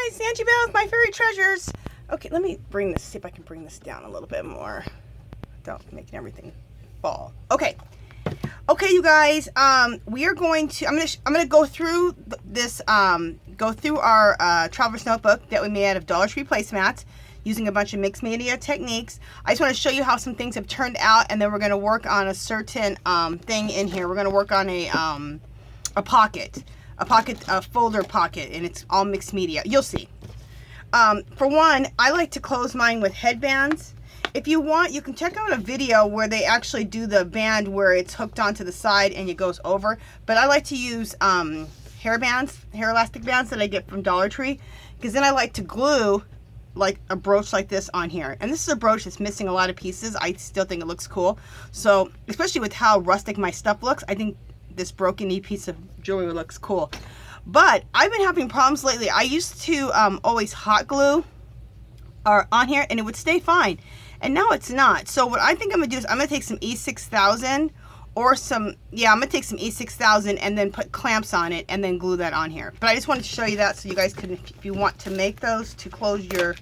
guys, Angie Bells, my fairy treasures. Okay, let me bring this, see if I can bring this down a little bit more without making everything fall. Okay, you guys, we are going to, I'm gonna go through this, go through our traveler's notebook that we made out of Dollar Tree placemats using a bunch of mixed media techniques. I just want to show you how some things have turned out, and then we're going to work on a certain thing in here. We're going to work on a pocket, a folder pocket, and it's all mixed media. You'll see. For one, I like to close mine with headbands. If you want, you can check out a video where they actually do the band where it's hooked onto the side and it goes over. But I like to use hair elastic bands that I get from Dollar Tree, because then I like to glue like a brooch like this on here. And this is a brooch that's missing a lot of pieces. I still think it looks cool. So, especially with how rustic my stuff looks, I think this broken piece of jewelry looks cool. But I've been having problems lately. I used to always hot glue on here and it would stay fine. And now it's not. So what I think I'm gonna do is I'm gonna take some E6000 or some, I'm gonna take some E6000 and then put clamps on it and then glue that on here. But I just wanted to show you that so you guys can, if you want to make those to close your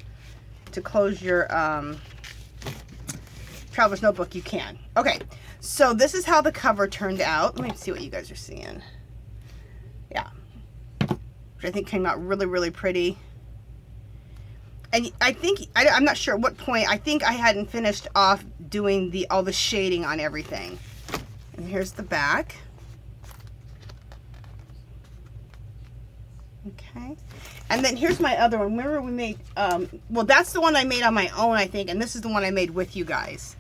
traveler's notebook, you can. Okay, so this is how the cover turned out. Let me see what you guys are seeing. Yeah, which I think came out really, really pretty. And I think, I'm not sure at what point, I think I hadn't finished off doing all the shading on everything. And here's the back. Okay. And then here's my other one. Remember we made, well, that's the one I made on my own, I think, and this is the one I made with you guys.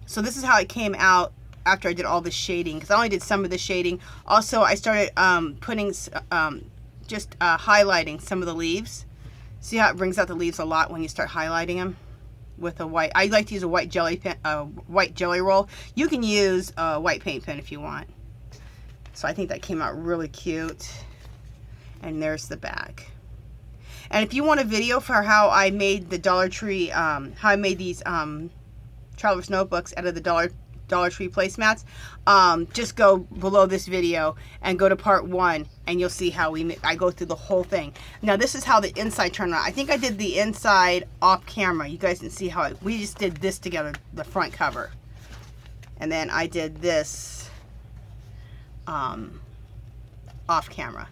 So this is how it came out after I did all the shading, because I only did some of the shading. Also, I started putting, just highlighting some of the leaves. See how it brings out the leaves a lot when you start highlighting them with a white. I like to use a white jelly pen, white jelly roll. You can use a white paint pen if you want. So I think that came out really cute. And there's the back. And if you want a video for how I made the Dollar Tree, how I made these traveler's notebooks out of the Dollar Tree placemats, just go below this video and go to part 1 and you'll see how I go through the whole thing. Now this is how the inside turned out. I think I did the inside off camera. You guys can see how we just did this together, the front cover. And then I did this off camera.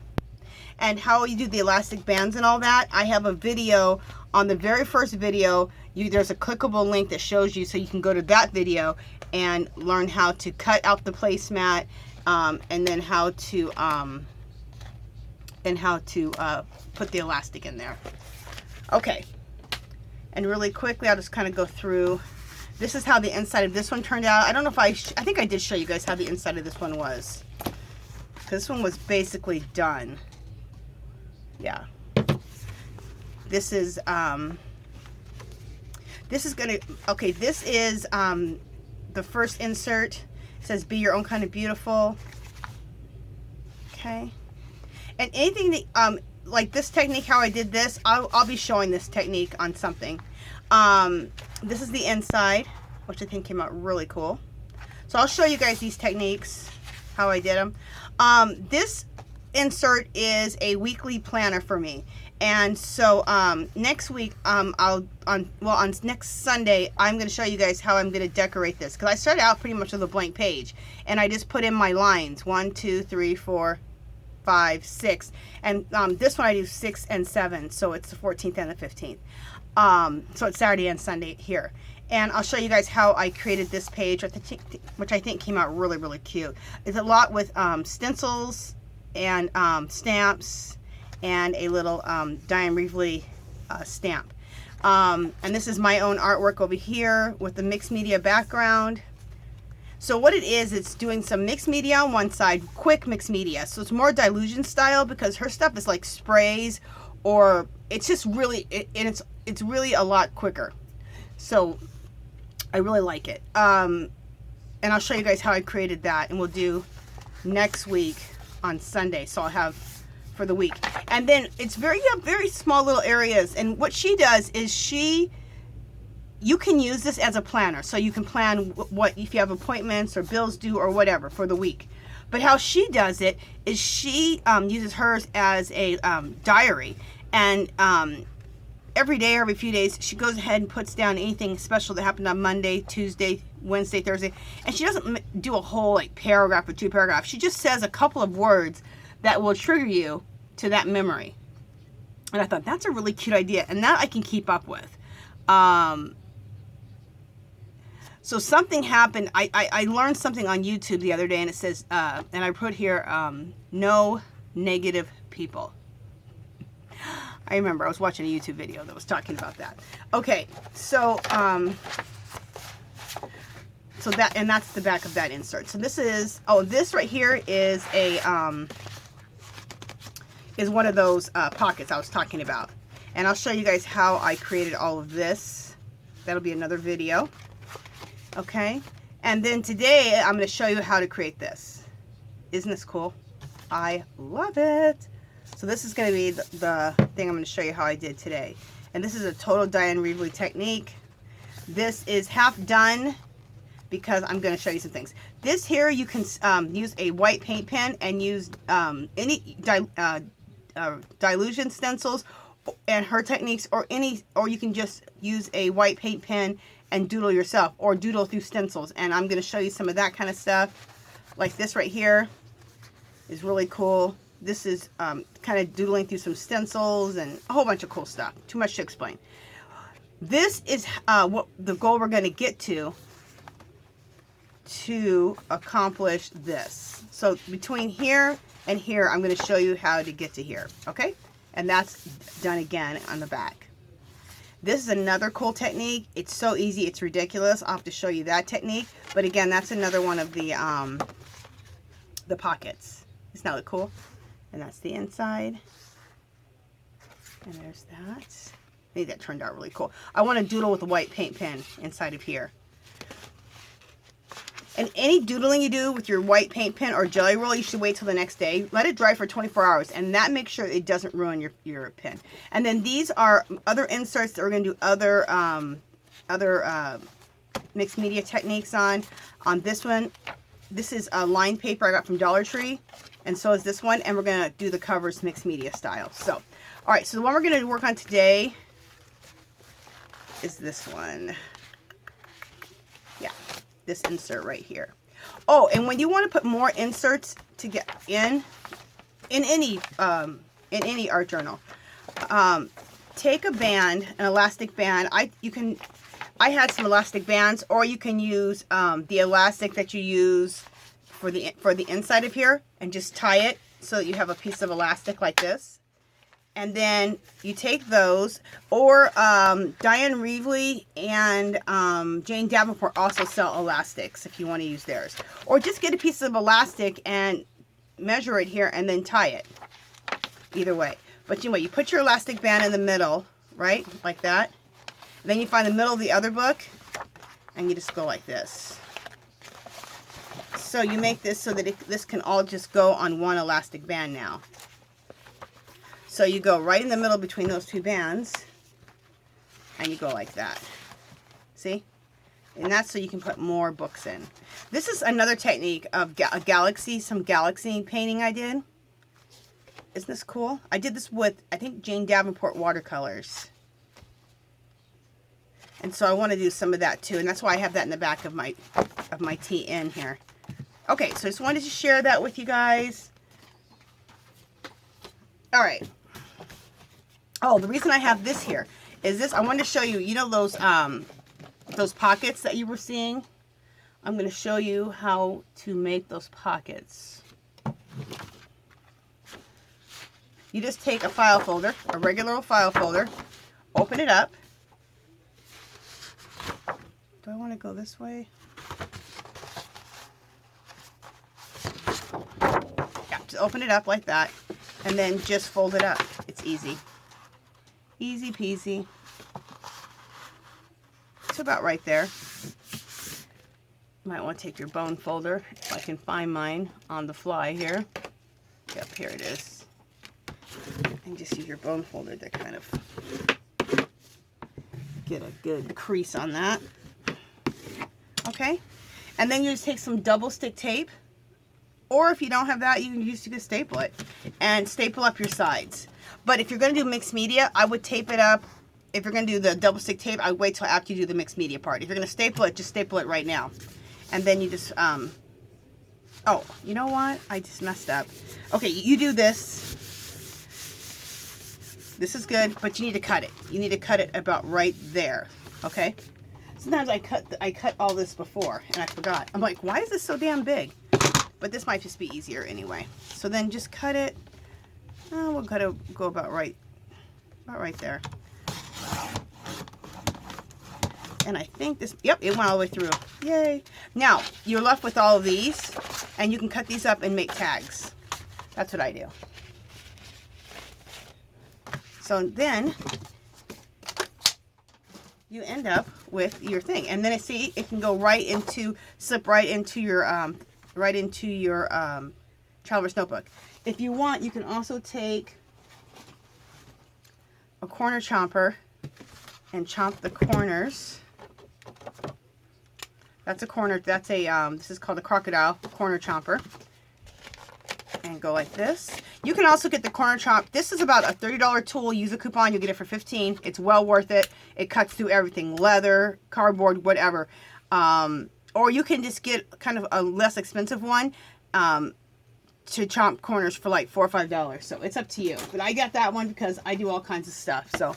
And how you do the elastic bands and all that, I have a video on the very first video. There's a clickable link that shows you, so you can go to that video and learn how to cut out the placemat, and then how to put the elastic in there. Okay, and really quickly, I'll just kind of go through. This is how the inside of this one turned out. I don't know if I think I did show you guys how the inside of this one was. This one was basically done. Yeah. This is gonna, okay, this is the first insert. It says be your own kind of beautiful. Okay. And anything that, like this technique, how I did this, I'll be showing this technique on something. This is the inside, which I think came out really cool. So I'll show you guys these techniques, how I did them. This insert is a weekly planner for me, and so next week on next Sunday I'm going to show you guys how I'm going to decorate this, because I started out pretty much with a blank page and I just put in my lines 1 2 3 4 5 6, and this one I do 6 and 7, so it's the 14th and the 15th, so it's Saturday and Sunday here. And I'll show you guys how I created this page, which I think came out really, really cute. It's a lot with stencils and stamps and a little Diane Reevely stamp. And this is my own artwork over here with the mixed media background. So what it is, it's doing some mixed media on one side, quick mixed media. So it's more dilution style, because her stuff is like sprays, or it's just really, it's really a lot quicker. So I really like it. And I'll show you guys how I created that, and we'll do next week on Sunday. So I'll have for the week. And then it's very small little areas. And what she does is you can use this as a planner. So you can plan what, if you have appointments or bills due or whatever for the week. But how she does it is she uses hers as a diary. And every day or every few days, she goes ahead and puts down anything special that happened on Monday, Tuesday, Wednesday, Thursday. And she doesn't do a whole like paragraph or 2 paragraphs. She just says a couple of words that will trigger you to that memory. And I thought, that's a really cute idea. And that I can keep up with. So something happened. I learned something on YouTube the other day, and it says, and I put here, no negative people. I remember I was watching a YouTube video that was talking about that. Okay, so so that, and that's the back of that insert. So this is, oh, this right here is a is one of those pockets I was talking about, and I'll show you guys how I created all of this. That'll be another video. Okay, and then today I'm going to show you how to create this. Isn't this cool? I love it. So this is going to be the thing I'm going to show you how I did today. And this is a total Diane Reevely technique. This is half done because I'm going to show you some things. This here, you can use a white paint pen and use any dilution stencils and her techniques, or you can just use a white paint pen and doodle yourself, or doodle through stencils. And I'm going to show you some of that kind of stuff. Like this right here is really cool. This is kind of doodling through some stencils and a whole bunch of cool stuff. Too much to explain. This is what the goal we're going to get to accomplish this. So between here and here, I'm going to show you how to get to here. Okay? And that's done again on the back. This is another cool technique. It's so easy, it's ridiculous. I'll have to show you that technique. But again, that's another one of the pockets. Isn't that look cool? And that's the inside. And there's that. I think that turned out really cool. I want to doodle with a white paint pen inside of here. And any doodling you do with your white paint pen or jelly roll, you should wait till the next day. Let it dry for 24 hours, and that makes sure it doesn't ruin your pen. And then these are other inserts that we're going to do other mixed media techniques on. On this one, this is a lined paper I got from Dollar Tree, and so is this one, and we're going to do the covers mixed media style. So, all right, so the one we're going to work on today is this one. Yeah. This insert right here. Oh, and when you want to put more inserts to get in any art journal, take a band, an elastic band. I had some elastic bands, or you can use the elastic that you use for the inside of here, and just tie it so that you have a piece of elastic like this. And then you take those, or Diane Reevely and Jane Davenport also sell elastics if you want to use theirs. Or just get a piece of elastic and measure it here and then tie it. Either way. But anyway, you put your elastic band in the middle, right? Like that. And then you find the middle of the other book, and you just go like this. So you make this so that this can all just go on one elastic band now. So you go right in the middle between those two bands, and you go like that. See? And that's so you can put more books in. This is another technique of some galaxy painting I did. Isn't this cool? I did this with, I think, Jane Davenport watercolors. And so I want to do some of that too, and that's why I have that in the back of my TN here. Okay, so I just wanted to share that with you guys. All right. Oh, the reason I have this here is this. I wanted to show you, you know those pockets that you were seeing? I'm going to show you how to make those pockets. You just take a file folder, a regular old file folder, open it up. Do I want to go this way? Yeah, just open it up like that, and then just fold it up. It's easy. Easy peasy. It's about right there. You might want to take your bone folder, if I can find mine on the fly here. Yep, here it is. And just use your bone folder to kind of get a good crease on that. Okay? And then you just take some double stick tape, or if you don't have that, you can staple it and staple up your sides. But if you're going to do mixed media, I would tape it up. If you're going to do the double stick tape, I would wait till after you do the mixed media part. If you're going to staple it, just staple it right now. And then you just, oh, you know what? I just messed up. Okay, you do this. This is good, but you need to cut it. You need to cut it about right there, okay? Sometimes I cut all this before, and I forgot. I'm like, why is this so damn big? But this might just be easier anyway. So then just cut it. We'll go about right there. And I think this, yep, it went all the way through. Yay. Now, you're left with all of these, and you can cut these up and make tags. That's what I do. So then you end up with your thing. And then I see it can go right into, slip right into your traveler's notebook. If you want, you can also take a corner chomper and chomp the corners. That's a corner, that's a, this is called a crocodile corner chomper. And go like this. You can also get the corner chomp. This is about a $30 tool. Use a coupon, you'll get it for $15. It's well worth it. It cuts through everything, leather, cardboard, whatever. Or you can just get kind of a less expensive one to chomp corners for like $4 or $5. So it's up to you. But I got that one because I do all kinds of stuff. So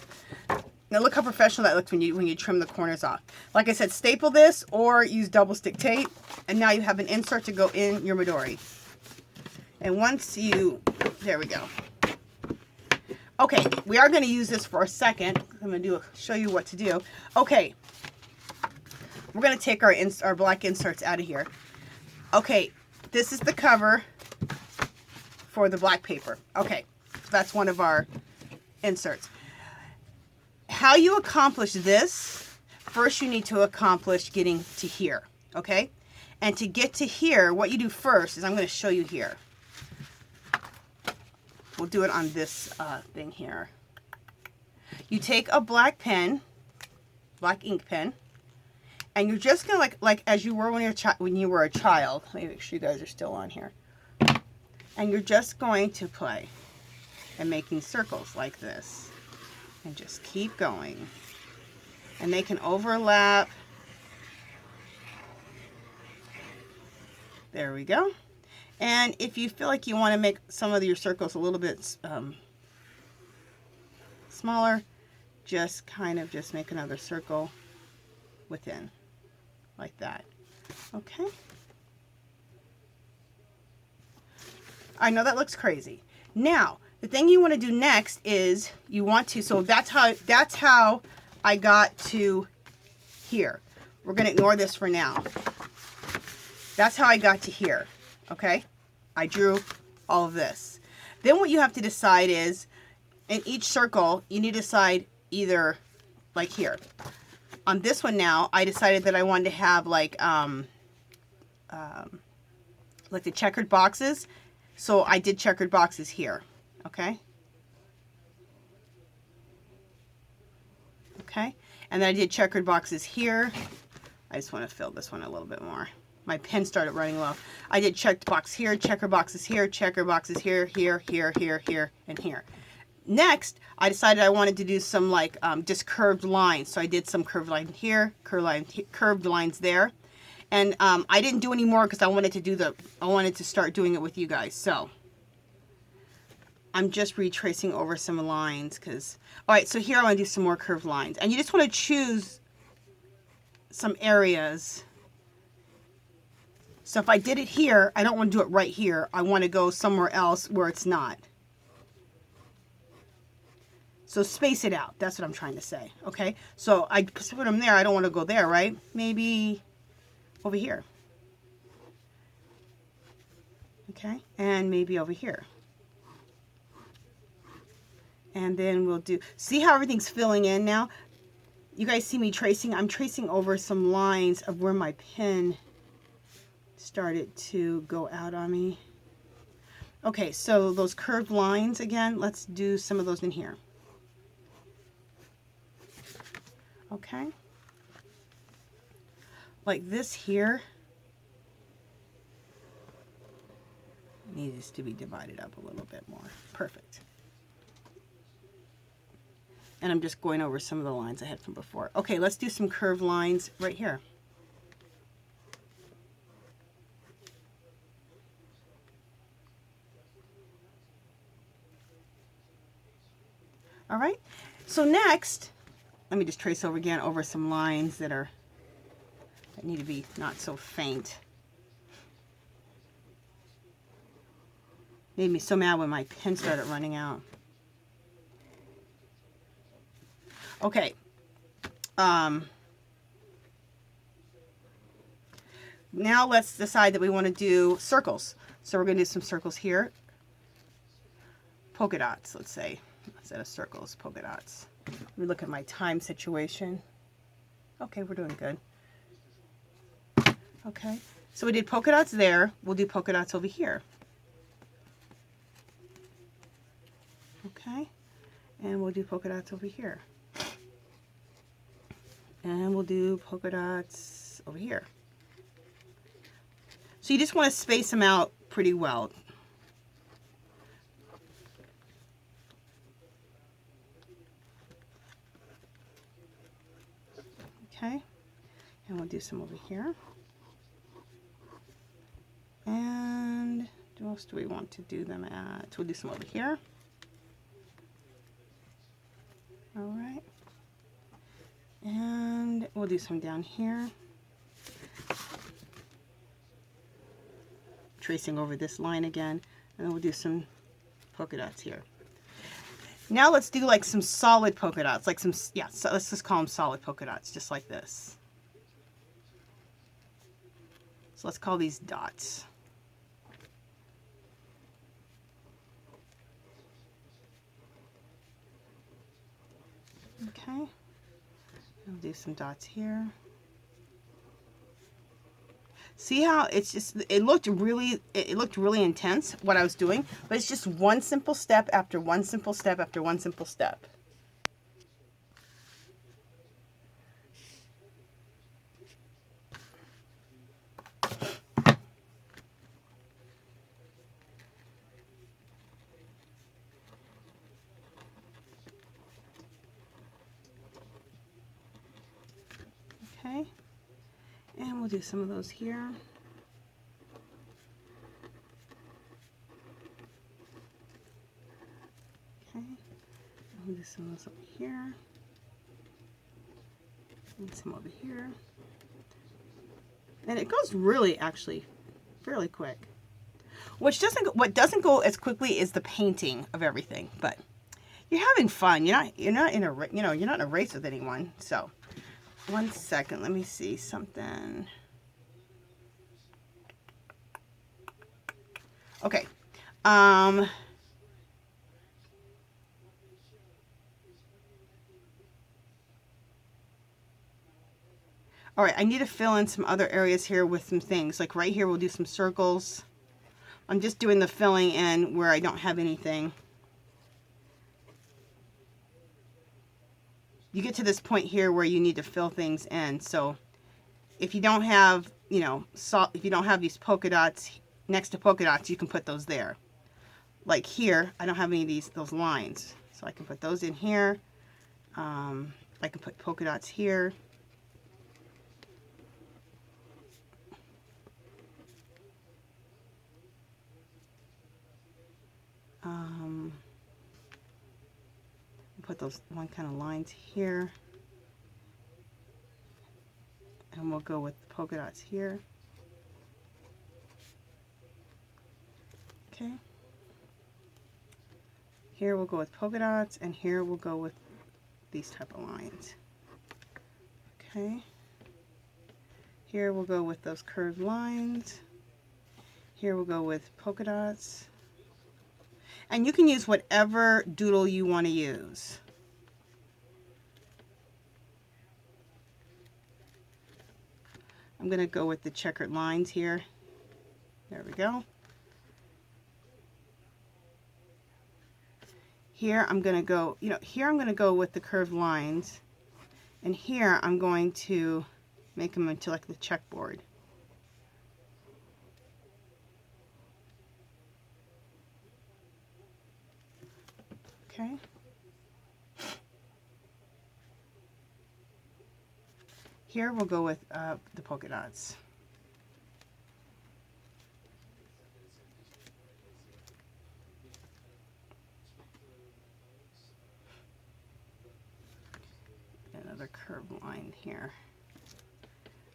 now look how professional that looks when you trim the corners off. Like I said, staple this or use double stick tape. And now you have an insert to go in your Midori. And once you, there we go. Okay, we are going to use this for a second. I'm going to show you what to do. Okay, we're going to take our black inserts out of here. Okay, this is the cover for the black paper. Okay, so that's one of our inserts. How you accomplish this, first you need to accomplish getting to here, okay? And to get to here, what you do first is I'm going to show you here. We'll do it on this thing here. You take a black pen, black ink pen, and you're just gonna like as you were when you were a child. Let me make sure you guys are still on here. And you're just going to play and making circles like this, and just keep going. And they can overlap. There we go. And if you feel like you want to make some of your circles a little bit smaller, just kind of just make another circle within, like that. Okay. I know that looks crazy. Now, the thing you want to do next is you want to, so that's how I got to here. We're going to ignore this for now. That's how I got to here. Okay, I drew all of this. Then what you have to decide is, in each circle, you need to decide either, like here. On this one now, I decided that I wanted to have like the checkered boxes. So I did checkered boxes here. Okay. Okay, and then I did checkered boxes here. I just want to fill this one a little bit more. My pen started running low. I did checked box here, checker boxes here, checker boxes here, here, here, here, here, and here. Next, I decided I wanted to do some like just curved lines. So I did some curved line here, curved lines there. And I didn't do any more because I wanted to start doing it with you guys. So I'm just retracing over some lines because, all right, so here I want to do some more curved lines. And you just want to choose some areas. So if I did it here, I don't want to do it right here. I want to go somewhere else where it's not. So space it out. That's what I'm trying to say. Okay. So I put them there. I don't want to go there, right? Maybe over here. Okay. And maybe over here. And then we'll do, see how everything's filling in now? You guys see me tracing? I'm tracing over some lines of where my pen started to go out on me. Okay, so those curved lines again, let's do some of those in here. Okay. Like this here needs to be divided up a little bit more. Perfect. And I'm just going over some of the lines I had from before. Okay, let's do some curved lines right here. All right, so next, let me just trace over again over some lines that need to be not so faint. Made me so mad when my pen started running out. Okay. Now let's decide that we want to do circles. So we're going to do some circles here. Polka dots, let's say. Instead of circles, polka dots. Let me look at my time situation. Okay, we're doing good. Okay, so we did polka dots there. We'll do polka dots over here. Okay, and we'll do polka dots over here. And we'll do polka dots over here. So you just want to space them out pretty well. Okay, and we'll do some over here. And what else do we want to do them at? We'll do some over here. All right. And we'll do some down here. Tracing over this line again, and then we'll do some polka dots here. Now let's do like some solid polka dots, like some, yeah, so let's just call them solid polka dots, just like this. So let's call these dots. Okay, we'll do some dots here. See how it's just, it looked really intense what I was doing, but it's just one simple step after one simple step after one simple step. Okay, and we'll do some of those here. Okay, we'll do some of those over here, and some over here. And it goes really, actually, fairly quick. What doesn't go as quickly is the painting of everything, but you're having fun. You're not in a race with anyone. So, one second, let me see something. Okay. All right, I need to fill in some other areas here with some things. Like right here, we'll do some circles. I'm just doing the filling in where I don't have anything. You get to this point here where you need to fill things in. So if you don't have, if you don't have these polka dots next to polka dots, you can put those there. Like here, I don't have any of those lines. So I can put those in here. I can put polka dots here. Put those one kind of lines here, and we'll go with polka dots here. Okay. Here we'll go with polka dots, and here we'll go with these type of lines. Okay. Here we'll go with those curved lines. Here we'll go with polka dots. And you can use whatever doodle you want to use. I'm going to go with the checkered lines here. There we go. Here I'm going to go, here I'm going to go with the curved lines. And here I'm going to make them into like the checkboard. Okay. Here we'll go with the polka dots. Another curved line here.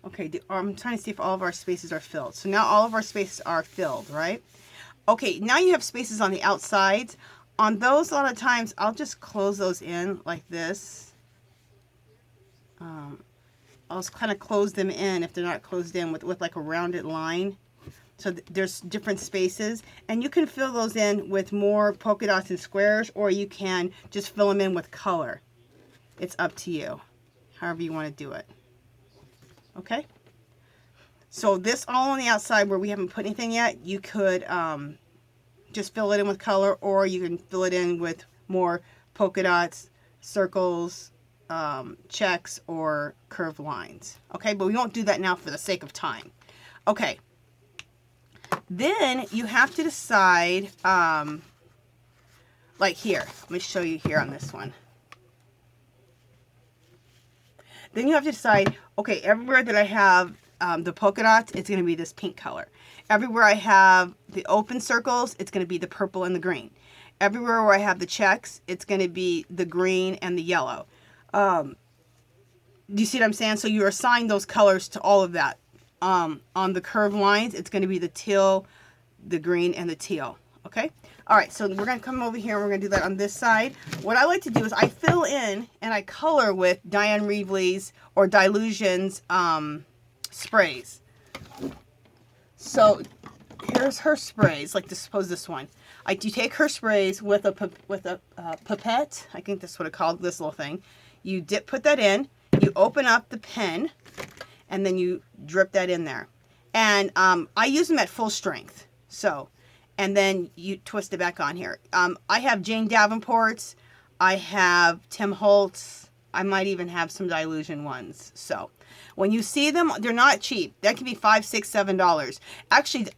Okay, I'm trying to see if all of our spaces are filled. So now all of our spaces are filled, right? Okay, now you have spaces on the outsides. On those, a lot of times, I'll just close those in like this. I'll just kind of close them in if they're not closed in with like a rounded line. So there's different spaces. And you can fill those in with more polka dots and squares, or you can just fill them in with color. It's up to you, however you want to do it. Okay? So this all on the outside where we haven't put anything yet, you could just fill it in with color, or you can fill it in with more polka dots, circles, checks, or curved lines. Okay, but we won't do that now for the sake of time. Okay, then you have to decide, like here, let me show you here on this one. Then you have to decide, okay, everywhere that I have the polka dots, it's going to be this pink color. Everywhere I have the open circles, it's going to be the purple and the green. Everywhere where I have the checks, it's going to be the green and the yellow. Do you see what I'm saying? So you assign those colors to all of that. On the curved lines, it's going to be the teal, the green, and the teal. Okay? All right, so we're going to come over here and we're going to do that on this side. What I like to do is I fill in and I color with Diane Reevely's or Dilution's sprays. So here's her sprays, like suppose this one. You take her sprays with a pipette. I think that's what it's called, this little thing. You put that in, you open up the pen, and then you drip that in there. And I use them at full strength. So, and then you twist it back on here. I have Jane Davenport's. I have Tim Holtz. I might even have some Dilution ones. So, when you see them, they're not cheap. That can be $5, $6, $7. Actually,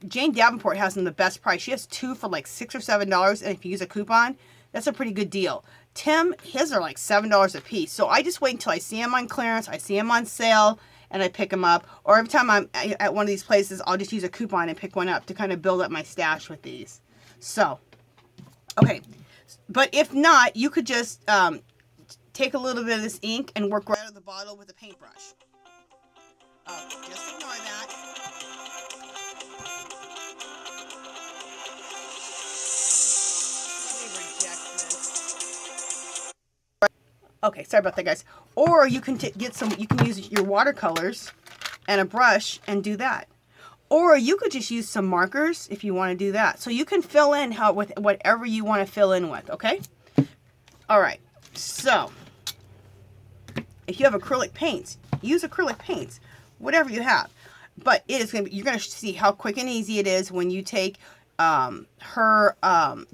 Jane Davenport has them the best price. She has 2 for like $6 or $7, and if you use a coupon, that's a pretty good deal. Tim, his are like $7 a piece. So I just wait until I see them on clearance, I see them on sale, and I pick them up. Or every time I'm at one of these places, I'll just use a coupon and pick one up to kind of build up my stash with these. So, okay. But if not, you could just take a little bit of this ink and work right out of the bottle with a paintbrush. Just ignore that. Let me reject this. Okay, sorry about that, guys. Or you can you can use your watercolors and a brush and do that. Or you could just use some markers if you want to do that. So you can fill in with whatever you want to fill in with, okay? All right, so if you have acrylic paints, use acrylic paints, whatever you have. But it is you're going to see how quick and easy it is when you take her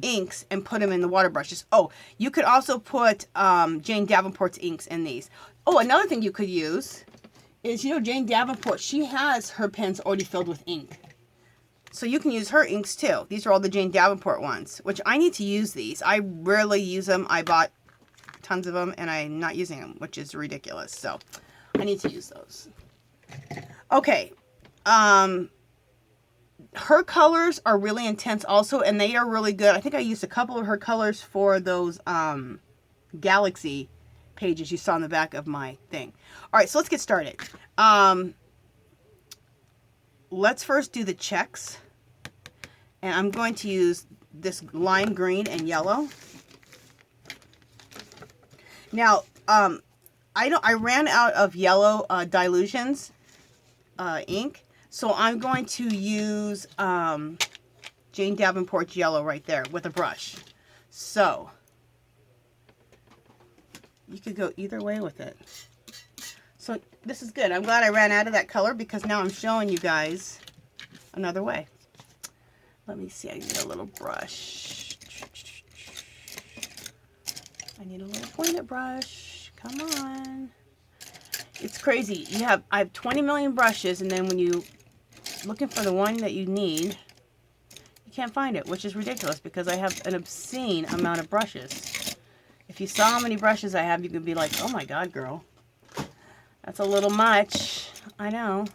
inks and put them in the water brushes. Oh, you could also put Jane Davenport's inks in these. Oh, another thing you could use is, Jane Davenport, she has her pens already filled with ink. So you can use her inks too. These are all the Jane Davenport ones, which I need to use these. I rarely use them. I bought tons of them and I'm not using them, which is ridiculous. So I need to use those. Okay. Her colors are really intense also, and they are really good. I think I used a couple of her colors for those Galaxy pages you saw on the back of my thing. All right, so let's get started. Let's first do the checks. And I'm going to use this lime green and yellow. Now, I ran out of yellow Dilutions ink. So I'm going to use Jane Davenport's yellow right there with a brush. So you could go either way with it. So this is good. I'm glad I ran out of that color because now I'm showing you guys another way. Let me see. I need a little brush. I need a little pointed brush. Come on. It's crazy. I have 20 million brushes, and then when you looking for the one that you need, you can't find it, which is ridiculous because I have an obscene amount of brushes. If you saw how many brushes I have, you could be like, oh my God, girl. That's a little much. I know.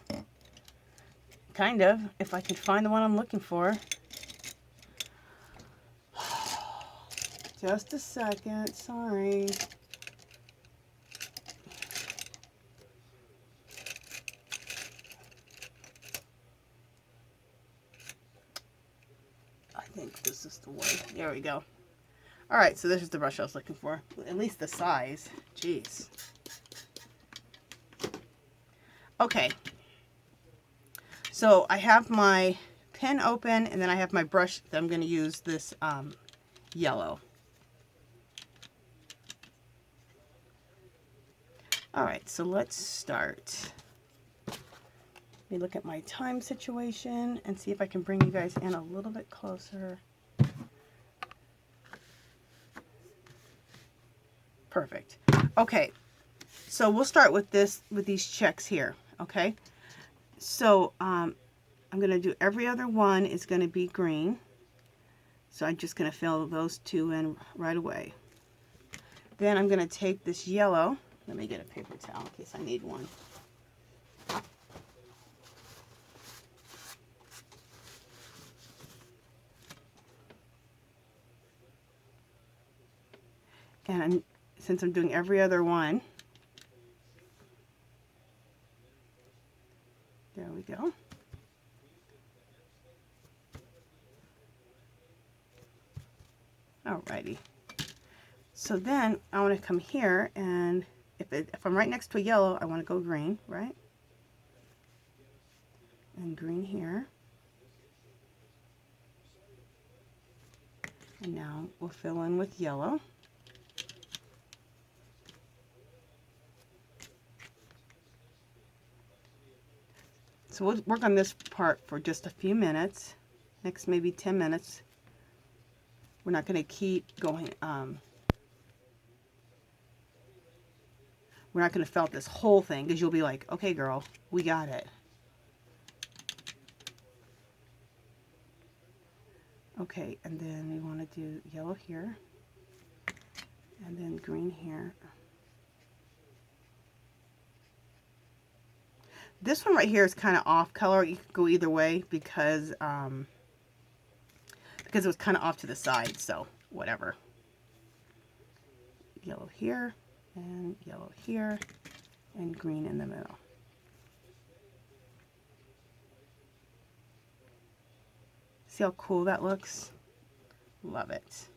Kind of, if I could find the one I'm looking for. Just a second, sorry. I think this is the one. There we go. All right, so this is the brush I was looking for. At least the size. Jeez. Okay. So I have my pen open, and then I have my brush that I'm going to use this yellow. All right, so let's start. Let me look at my time situation and see if I can bring you guys in a little bit closer. Perfect. Okay, so we'll start with these checks here. Okay, so I'm going to do every other one is going to be green. So I'm just going to fill those two in right away. Then I'm going to take this yellow. Let me get a paper towel in case I need one. And since I'm doing every other one, there we go. Alrighty. So then I want to come here, and if I'm right next to a yellow, I want to go green, right? And green here. And now we'll fill in with yellow. So we'll work on this part for just a few minutes, next maybe 10 minutes. We're not going to keep going, we're not going to fill out this whole thing, because you'll be like, okay girl, we got it. Okay, and then we want to do yellow here, and then green here. This one right here is kind of off color. You can go either way because it was kind of off to the side, so whatever. Yellow here, and yellow here, and green in the middle. See how cool that looks? Love it.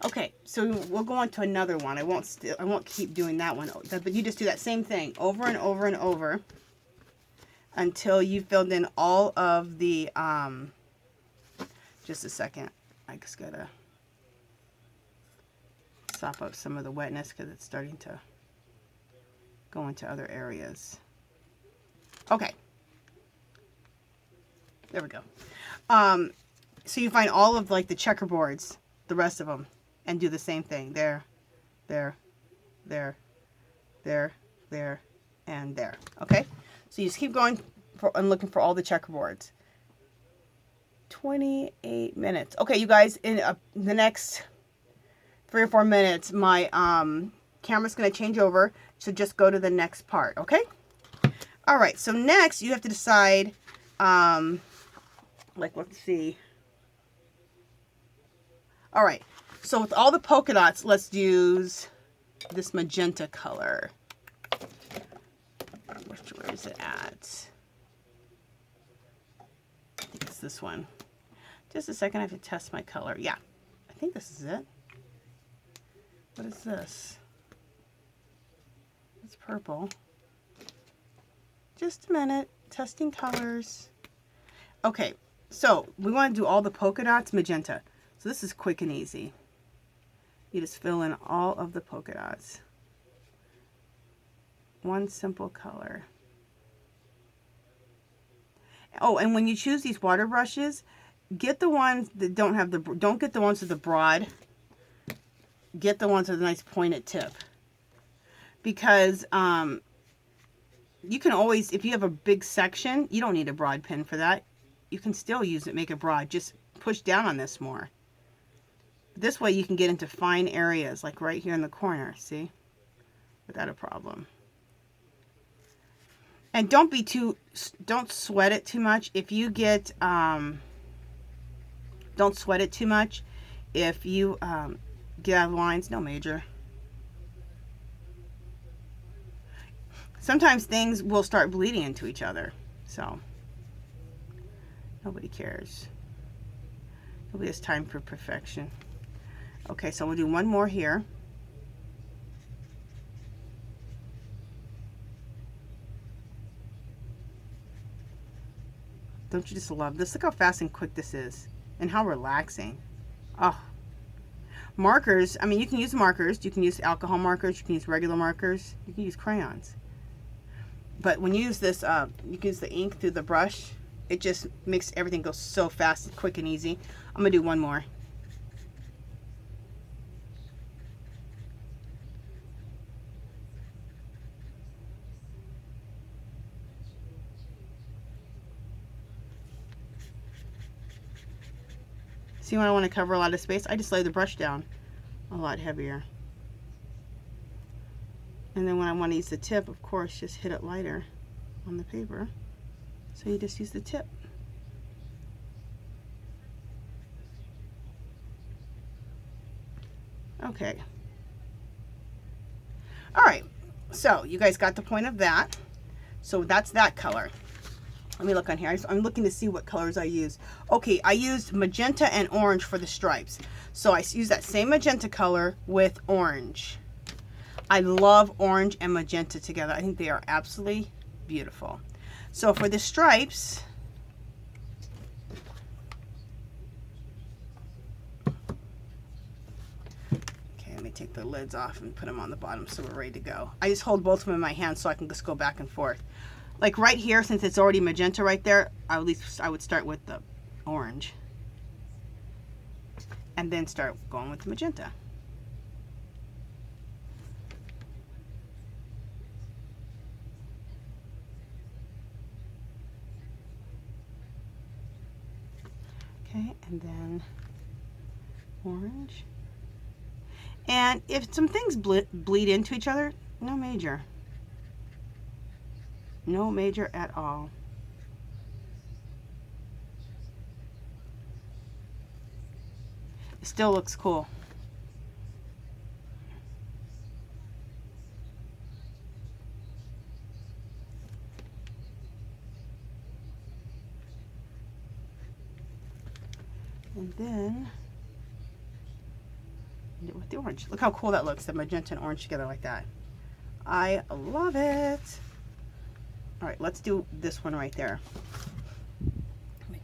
Okay, so we'll go on to another one. I won't keep doing that one, but you just do that same thing over and over and over until you filled in all of the just a second. I just gotta sop up some of the wetness because it's starting to go into other areas. Okay. There we go. So you find all of like the checkerboards, the rest of them, and do the same thing. There, there, there, there, there, and there. Okay? So you just keep going and looking for all the checkerboards. 28 minutes. Okay, you guys, in the next 3 or 4 minutes, my camera's going to change over. So just go to the next part, okay? All right, so next you have to decide, like, let's see. All right, so with all the polka dots, let's use this magenta color. Where is it at? I think it's this one. Just a second, I have to test my color. Yeah, I think this is it. What is this? It's purple. Just a minute, testing colors. Okay, so we want to do all the polka dots magenta. So this is quick and easy. You just fill in all of the polka dots. One simple color. Oh, and when you choose these water brushes, get the ones that don't have don't get the ones with the broad. Get the ones with a nice pointed tip. Because you can always, if you have a big section, you don't need a broad pen for that. You can still use it, make it broad. Just push down on this more. This way you can get into fine areas, like right here in the corner, see? without a problem. And don't sweat it too much. If you get, don't sweat it too much. If you get out of lines, no major. Sometimes things will start bleeding into each other, so nobody cares. Nobody has time for perfection. Okay, so we'll do one more here. Don't you just love this? Look how fast and quick this is, and how relaxing. Oh, markers. I mean, you can use markers. You can use alcohol markers. You can use regular markers. You can use crayons. But when you use this, you can use the ink through the brush. It just makes everything go so fast and quick and easy. I'm going to do one more. See, when I want to cover a lot of space, I just lay the brush down a lot heavier. And then when I want to use the tip, of course, just hit it lighter on the paper. So you just use the tip. Okay. All right. So you guys got the point of that. So that's that color. Let me look on here. I'm looking to see what colors I use. Okay, I used magenta and orange for the stripes. So I use that same magenta color with orange. I love orange and magenta together. I think they are absolutely beautiful. So for the stripes, okay, let me take the lids off and put them on the bottom so we're ready to go. I just hold both of them in my hand so I can just go back and forth. Like right here, since it's already magenta right there, I would start with the orange and then start going with the magenta. Okay, and then orange. And if some things bleed into each other, no major. No major at all. It still looks cool. And then with the orange. Look how cool that looks, the magenta and orange together like that. I love it. All right, let's do this one right there.